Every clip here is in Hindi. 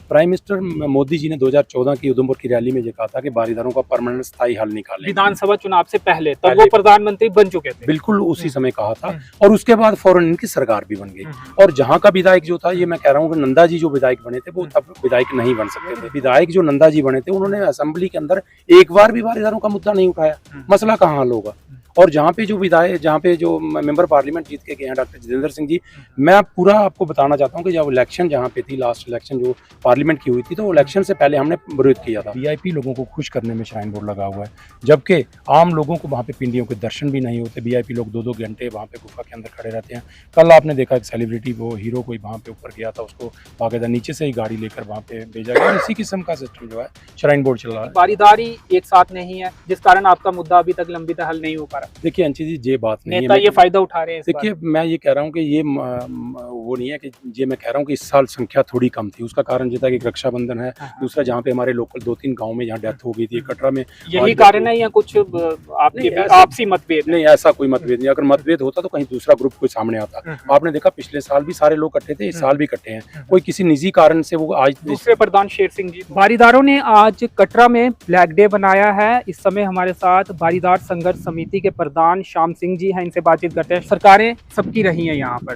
प्राइम मिनिस्टर मोदी जी ने 2014 की उधमपुर की रैली में ये कहा था कि बारीदारों का परमानेंट स्थायी हल निकालें। विधानसभा चुनाव से पहले तब वो प्रधानमंत्री बन चुके थे। बिल्कुल उसी समय कहा था और उसके बाद फौरन इनकी सरकार भी बन गई। और जहाँ का विधायक जो था, ये मैं कह रहा हूँ कि नंदा जी जो विधायक बने थे वो तब विधायक नहीं बन सकते थे। विधायक जो नंदा जी बने थे उन्होंने असेंबली के अंदर एक बार भी बारीदारों का मुद्दा नहीं उठाया। मसला कहाँ हल होगा? और जहाँ पे जो विधायक, जहाँ पे जो मेंबर पार्लियामेंट जीत के गए हैं डॉक्टर जितेंद्र सिंह जी, मैं पूरा आपको बताना चाहता हूँ कि जब इलेक्शन जहाँ पे थी, लास्ट इलेक्शन जो पार्लियामेंट की हुई थी, तो इलेक्शन से पहले हमने विरोध किया था। वीआईपी लोगों को खुश करने में श्राइन बोर्ड लगा हुआ है, जबकि आम लोगों को वहाँ पे पिंडियों के दर्शन भी नहीं होते। वीआईपी लोग 2-2 घंटे वहाँ पे गुफा के अंदर खड़े रहते हैं। कल आपने देखा एक सेलिब्रिटी, वो हीरो कोई वहाँ पे ऊपर गया था, उसको बाकायदा नीचे से ही गाड़ी लेकर वहाँ पे भेजा गया। इसी किस्म का सिस्टम जो है श्राइन बोर्ड चल रहा है। बारीदारी एक साथ नहीं है, जिस कारण आपका मुद्दा अभी तक लंबित हल नहीं हो पा रहा। देखिए अंशी जी, ये बात नहीं नेता है, ये फायदा उठा रहे हैं। देखिए मैं ये कह रहा हूँ कि ये वो नहीं है कि ये मैं कह रहा हूँ कि इस साल संख्या थोड़ी कम थी। उसका कारण ये था कि रक्षाबंधन है, दूसरा जहाँ पे हमारे लोकल 2-3 गांव में जहाँ डेथ हो गई थी, कटरा में, यही कारण है या कुछ आपके आपसी मतभेद? नहीं, ऐसा कोई मतभेद नहीं। अगर मतभेद होता तो कहीं दूसरा ग्रुप कोई सामने आता। आपने देखा पिछले साल भी सारे लोग इकट्ठे थे, इस साल भी इकट्ठे हैं। कोई किसी निजी कारण से वो आज। दूसरे प्रधान शेर सिंह जी, बारीदारों ने आज कटरा में ब्लैक डे बनाया है। इस समय हमारे साथ बारीदार संघर्ष समिति के प्रधान श्याम सिंह जी हैं, इनसे बातचीत करते हैं। सरकारें सबकी रही हैं यहाँ पर,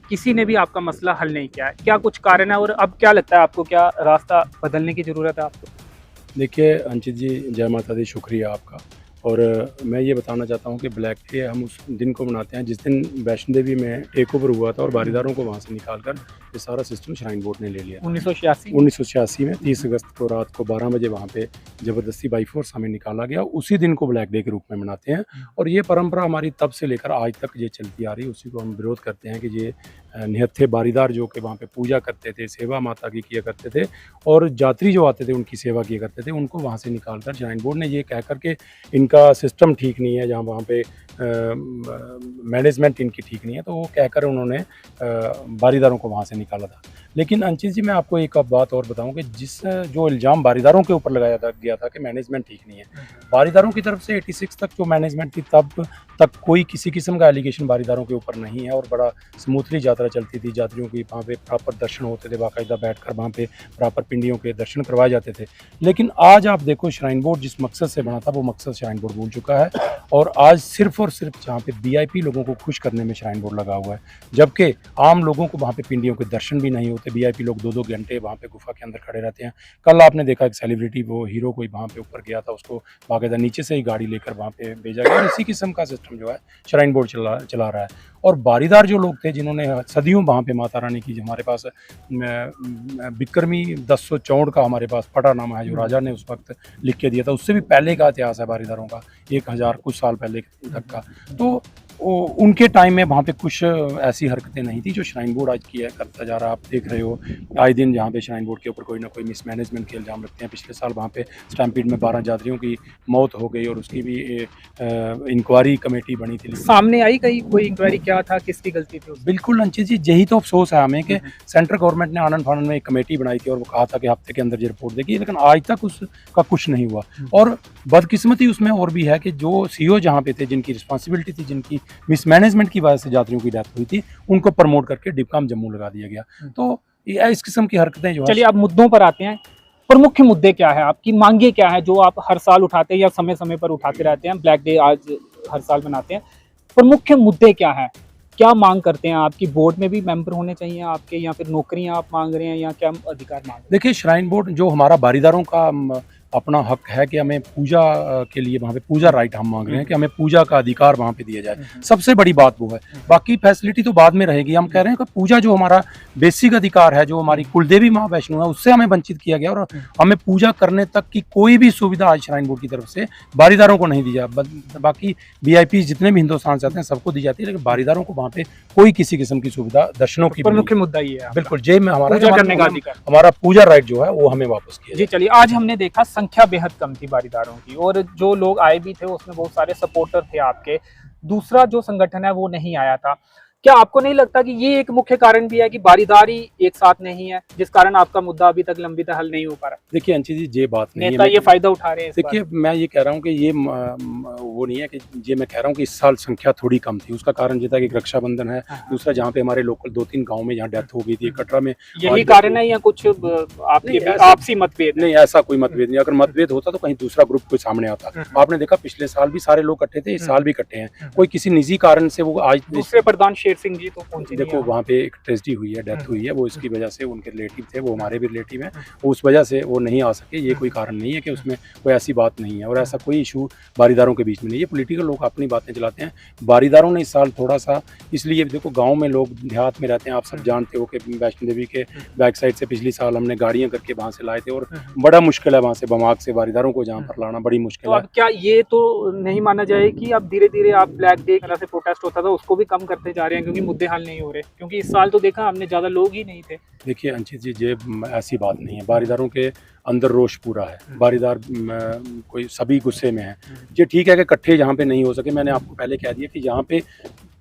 किसी ने भी आपका मसला हल नहीं किया है, क्या कुछ कारण है और अब क्या लगता है आपको, क्या रास्ता बदलने की जरूरत है आपको? देखिए अंशित जी, जय माता दी, शुक्रिया आपका। और मैं ये बताना चाहता हूँ कि ब्लैक डे हम उस दिन को मनाते हैं जिस दिन वैष्णो देवी में टेक ओवर हुआ था और बारीदारों को वहाँ से निकालकर ये सारा सिस्टम श्राइन बोर्ड ने ले लिया। 1986 में 30 अगस्त को रात को 12 बजे वहाँ पे ज़बरदस्ती बाई फोर्स हमें निकाला गया। उसी दिन को ब्लैक डे के रूप में मनाते हैं और ये परंपरा हमारी तब से लेकर आज तक ये चलती आ रही है। उसी को हम विरोध करते हैं कि ये निहत्थे बारीदार जो कि वहाँ पे पूजा करते थे, सेवा माता की किया करते थे और यात्री जो आते थे उनकी सेवा किया करते थे, उनको वहाँ से निकालकर श्राइन बोर्ड ने ये कह कर के इनका सिस्टम ठीक नहीं है, जहाँ वहाँ पे मैनेजमेंट इनकी ठीक नहीं है, तो वो कहकर उन्होंने बारीदारों को वहाँ से निकाला था। लेकिन अंशित जी, मैं आपको एक बात और बताऊं कि जो इल्ज़ाम बारीदारों के ऊपर लगाया गया था कि मैनेजमेंट ठीक नहीं है, बारीदारों की तरफ से 86 तक जो मैनेजमेंट थी तब तक कोई किसी किस्म का एलिगेशन बारीदारों के ऊपर नहीं है और बड़ा स्मूथली यात्रा चलती थी। यात्रियों की वहाँ पे प्रॉपर दर्शन होते थे, बाकायदा बैठकर वहाँ पे प्रॉपर पिंडियों के दर्शन करवाए जाते थे। लेकिन आज आप देखो, श्राइन बोर्ड जिस मकसद से बना था वो मकसद श्राइन बोर्ड भूल चुका है और आज सिर्फ और सिर्फ जहाँ पे वीआईपी लोगों को खुश करने में श्राइन बोर्ड लगा हुआ है, जबकि आम लोगों को वहाँ पे पिंडियों के दर्शन भी नहीं होते। वीआईपी लोग 2-2 घंटे वहाँ पे गुफा के अंदर खड़े रहते हैं। कल आपने देखा एक सेलिब्रिटी, वो हीरो कोई वहाँ पे ऊपर गया था, उसको बाकायदा नीचे से ही गाड़ी लेकर वहाँ पे भेजा गया। इसी किस्म का सिस्टम जो है श्राइन बोर्ड चला रहा है। और बारीदार जो लोग थे जिन्होंने सदियों वहाँ पे माता रानी की, हमारे पास बिक्रमी 1064 का हमारे पास पटानामा है जो राजा ने उस वक्त लिख के दिया था, उससे भी पहले का इतिहास है बारीदारों का, 1000 कुछ साल पहले तक का। तो उनके टाइम में वहाँ पे कुछ ऐसी हरकतें नहीं थी जो श्राइन बोर्ड आज किया करता जा रहा है। आप देख रहे हो आए दिन जहाँ पे श्राइन बोर्ड के ऊपर कोई ना कोई मिसमैनेजमेंट के इल्ज़ाम रखते हैं। पिछले साल वहाँ पे स्टैम्पीड में 12 यात्रियों की मौत हो गई और उसकी भी इंक्वायरी कमेटी बनी थी। सामने आई कहीं कोई इंक्वायरी, क्या था, किसकी गलती थी? बिल्कुल अंशित जी, यही तो अफसोस है हमें कि सेंट्रल गवर्नमेंट ने आनंद फानंद में एक कमेटी बनाई थी और वो कहा था कि हफ्ते के अंदर ये रिपोर्ट देगी, लेकिन आज तक उसका कुछ नहीं हुआ। और बदकिस्मती उसमें और भी है कि जो सीईओ जहाँ पे थे, जिनकी रिस्पॉन्सिबिलिटी थी, जिनकी मिसमैनेजमेंट की वजह से यात्रियों की डेथ हुई थी, उनको प्रमोट करके डिपकाम जम्मू लगा दिया गया। तो इस किस्म की हरकतें जो है। चलिए अब मुद्दों पर आते हैं। प्रमुख मुद्दे क्या है, आपकी मांगे क्या है, जो आप हर साल उठाते हैं या समय समय पर उठाते रहते हैं? ब्लैक डे आज हर साल मनाते हैं, प्रमुख मुद्दे क्या है, क्या मांग करते हैं? आपकी बोर्ड में भी मेंबर होने चाहिए आपके, या फिर नौकरियां आप मांग रहे हैं, या क्या अधिकार मांग रहे हैं? देखिए, श्राइन बोर्ड जो हमारा बारीदारों का अपना हक है कि हमें पूजा के लिए वहाँ पे पूजा राइट हम मांग रहे हैं कि हमें पूजा का अधिकार वहाँ पे दिया जाए। सबसे बड़ी बात वो है, बाकी फैसिलिटी तो बाद में रहेगी। हम कह रहे हैं कि पूजा जो हमारा बेसिक अधिकार है, जो हमारी कुलदेवी माँ वैष्णो है, उससे हमें वंचित किया गया और हमें पूजा करने तक की कोई भी सुविधा आज श्राइन बोर्ड की तरफ से बारीदारों को नहीं दी जाती। बाकी वीआईपी जितने भी हिंदुस्तान से आते हैं सबको दी जाती है, लेकिन बारीदारों को वहाँ पे कोई किसी किस्म की सुविधा दर्शनों की। प्रमुख मुद्दा ये है बिल्कुल, जय में हमारा पूजा करने का अधिकार, हमारा पूजा राइट जो है वो हमें वापस किया। जी चलिए, आज हमने देखा संख्या बेहद कम थी बारीदारों की और जो लोग आए भी थे उसमें बहुत सारे सपोर्टर थे आपके। दूसरा जो संगठन है वो नहीं आया था। क्या आपको नहीं लगता कि ये एक मुख्य कारण भी है कि बारीदारी एक साथ नहीं है, जिस कारण आपका मुद्दा अभी तक लंबित हल नहीं हो पा रहा? देखिए अंशित जी, ये बात नहीं नेता है। ये फायदा उठा रहे हैं इस देखिए मैं ये कह रहा हूँ कि ये वो नहीं है कि ये मैं कह रहा हूँ कि इस साल संख्या थोड़ी कम थी। उसका कारण ये था कि एक रक्षाबंधन है, हाँ। दूसरा जहाँ पे हमारे लोकल 2-3 गाँव में जहाँ डेथ हो गई थी, कटरा में। यही आज कारण है या कुछ आपके नहीं, भी ऐसा- आपसी मतभेद है? नहीं, ऐसा कोई मतभेद नहीं। अगर मतभेद होता तो कहीं दूसरा ग्रुप कोई सामने आता। आपने देखा पिछले साल भी सारे लोग इकट्ठे थे, इस साल भी इकट्ठे हैं। कोई किसी निजी कारण से वो आज दूसरे प्रधान शेर सिंह जी तो पहुंचे नहीं देखो यहाँ। वहाँ पे एक ट्रेजेडी हुई है, डेथ हुई है, वो इसकी वजह से उनके रिलेटिव थे, वो हमारे भी रिलेटिव हैं, उस वजह से वो नहीं आ सके। ये कोई कारण नहीं है कि उसमें कोई ऐसी बात नहीं है, और ऐसा कोई इशू बारीदारों के बीच में नहीं है। पॉलिटिकल लोग अपनी बातें चलाते हैं। बारीदारों ने इस साल थोड़ा सा, इसलिए देखो गांव में लोग देहात में रहते हैं, आप सब जानते हो कि वैष्णो देवी के बैक साइड से पिछली साल हमने गाड़ियां करके वहाँ से लाए थे, और बड़ा मुश्किल है वहाँ से बमाग से बारीदारों को जहाँ पर लाना बड़ी मुश्किल तो है। अब क्या ये तो नहीं माना जाए कि अब धीरे धीरे आप ब्लैक डे तरह से प्रोटेस्ट होता था उसको भी कम करते जा रहे हैं, क्योंकि मुद्दे हल नहीं हो रहे? क्योंकि इस साल तो देखा हमने ज्यादा लोग ही नहीं थे। देखिए अंशित जी, ये ऐसी बात नहीं है। बारीदारों के अंदर रोष पूरा है। बारीदार कोई सभी गुस्से में है। ये ठीक है कि इकट्ठे जहाँ पे नहीं हो सके, मैंने आपको पहले कह दिया कि यहाँ पे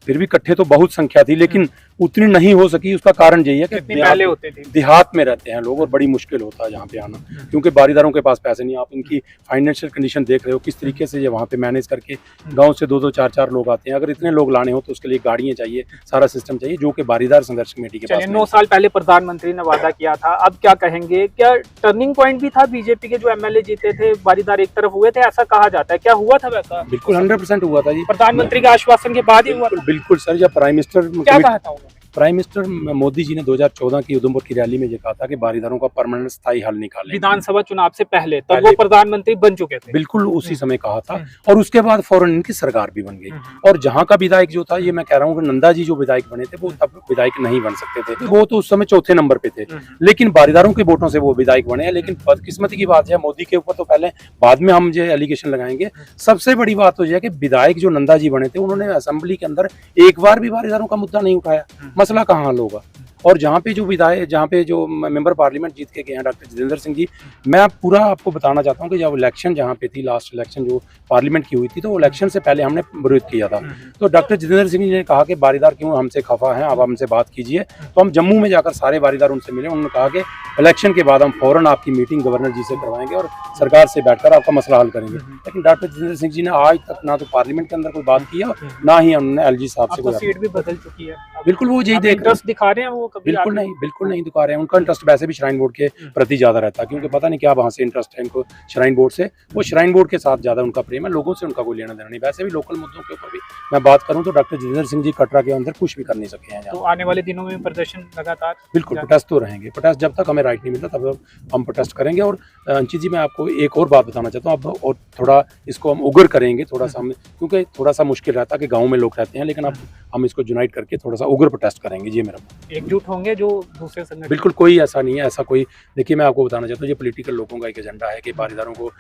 फिर भी इकट्ठे तो बहुत संख्या थी, लेकिन उतनी नहीं हो सकी। उसका कारण यही है कि कितने पहले होते थे? देहात में रहते हैं लोग और बड़ी मुश्किल होता है यहाँ पे आना, क्योंकि बारीदारों के पास पैसे नहीं। आप इनकी फाइनेंशियल कंडीशन देख रहे हो किस तरीके से ये वहाँ पे मैनेज करके गांव से 2-2 4-4 लोग आते हैं। अगर इतने लोग लाने हो तो उसके लिए गाड़ियाँ चाहिए, सारा सिस्टम चाहिए, जो कि बारीदार संघर्ष कमेटी के पास चलिए, 9 साल पहले प्रधानमंत्री ने वादा किया था, अब क्या कहेंगे? क्या टर्निंग पॉइंट भी था? बीजेपी के जो एमएलए जीते थे बारीदार एक तरफ हुए थे, ऐसा कहा जाता है, क्या हुआ था वैसा? बिल्कुल 100% हुआ था जी। प्रधानमंत्री के आश्वासन के बाद ही हुआ था? बिल्कुल सर, जब प्राइम मिनिस्टर क्या कहा था उन्होंने? प्राइम मिनिस्टर मोदी जी ने 2014 की उधमपुर की रैली में ये कहा था कि बारीदारों का परमानेंट स्थायी हल निकालें। विधानसभा चुनाव से पहले तब वो प्रधानमंत्री बन चुके थे। बिल्कुल उसी समय कहा था, और उसके बाद फौरन इनकी सरकार भी बन गई। और जहां का विधायक जो था, ये मैं कह रहा हूँ कि नंदा जी जो विधायक बने थे वो तब विधायक नहीं बन सकते थे, वो तो उस समय चौथे नंबर पे थे, लेकिन बारीदारों के वोटों से वो विधायक बने हैं। लेकिन बदकिस्मती की बात है, मोदी के ऊपर तो पहले बाद में हम जो एलिगेशन लगाएंगे। सबसे बड़ी बात तो यह है कि विधायक जो नंदा जी बने थे, उन्होंने असेंबली के अंदर एक बार भी बारीदारों का मुद्दा नहीं उठाया। मसला कहाँ हल होगा? और जहाँ पे जो विधायक, जहाँ पे जो मेंबर पार्लियामेंट जीत के गए हैं डॉक्टर जितेंद्र सिंह जी, मैं पूरा आपको बताना चाहता हूँ कि जब इलेक्शन जहाँ पे थी, लास्ट इलेक्शन जो पार्लियामेंट की हुई थी, तो इलेक्शन से पहले हमने विरोध किया था। तो डॉक्टर जितेंद्र सिंह जी ने कहा कि बारीदार क्यों हमसे खफा हैं, आप हमसे बात कीजिए। तो हम जम्मू में जाकर सारे बारीदार उनसे मिले। उन्होंने कहा कि इलेक्शन के बाद हम फौरन आपकी मीटिंग गवर्नर जी से करवाएंगे और सरकार से बैठकर आपका मसला हल करेंगे। लेकिन डॉक्टर जितेंद्र सिंह जी ने आज तक ना तो पार्लियामेंट के अंदर कोई बात किया, ना ही उन्होंने एलजी साहब से अब तो कोई। सीट भी बदल चुकी है। बिल्कुल वो यही देख इंटरेस्ट दिखा रहे हैं वो कभी? बिल्कुल नहीं दिखा रहे हैं। उनका इंटरेस्ट वैसे भी श्राइन बोर्ड के प्रति ज्यादा रहता है, क्योंकि पता नहीं क्या वहाँ से इंटरेस्ट है इनको श्राइन बोर्ड से। वो श्राइन बोर्ड के साथ ज्यादा उनका प्रेम है, लोगों से उनका कोई लेना देना नहीं। वैसे भी लोकल मुद्दों के ऊपर भी मैं बात करूं तो डॉक्टर जितेंद्र सिंह जी कटरा के अंदर कुछ भी कर नहीं सके हैं। तो आने वाले दिनों में प्रदर्शन लगातार? बिल्कुल प्रोटेस्ट तो रहेंगे। प्रोटेस्ट जब तक हमें राइट नहीं मिलता तब तक हम प्रोटेस्ट करेंगे। और अंशित जी, मैं आपको एक और बात बताना चाहता हूँ, अब और थोड़ा इसको हम उग्र करेंगे थोड़ा सा, क्योंकि थोड़ा सा मुश्किल रहता है कि गाँव में लोग रहते हैं, लेकिन अब हम इसको यूनाइट करके थोड़ा सा उग्र प्रोटेस्ट करेंगे। ये मेरा एकजुट होंगे जो दूसरे संगठन? बिल्कुल, कोई ऐसा नहीं है, ऐसा कोई। देखिए मैं आपको बताना चाहता हूँ, ये पॉलिटिकल लोगों का एक एजेंडा है कि बारीदारों को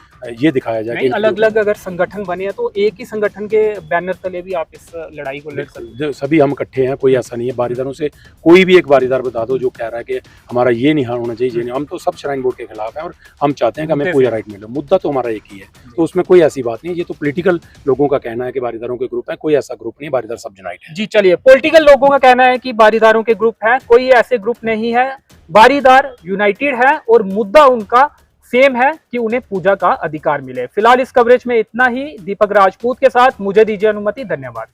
ये दिखाया जाए कि अलग अलग अगर संगठन बने हैं तो एक ही संगठन के बैनर तले भी आप इस लड़ाई को लड़ सकते हैं। सभी हम इकट्ठे हैं, कोई ऐसा नहीं है। बारीदारों से कोई भी एक बारीदार बता दो जो कह रहा है कि हमारा ये नहीं होना चाहिए, ये नहीं। हम तो सब श्राइन बोर्ड के खिलाफ हैं और हम चाहते हैं कि हमें पूरा राइट मिले। मुद्दा तो हमारा एक ही है, तो उसमें कोई ऐसी बात नहीं है। ये तो पॉलिटिकल लोगों का कहना है कि बारीदारों के ग्रुप है, कोई ऐसा ग्रुप नहीं है। बारीदार सब यूनाइट है। जी चलिए, पॉलिटिकल लोगों का कहना है कि बारीदारों के ग्रुप है, कोई ऐसे ग्रुप नहीं है। बारीदार यूनाइटेड है और मुद्दा उनका सेम है कि उन्हें पूजा का अधिकार मिले। फिलहाल इस कवरेज में इतना ही। दीपक राजपूत के साथ मुझे दीजिए अनुमति। धन्यवाद।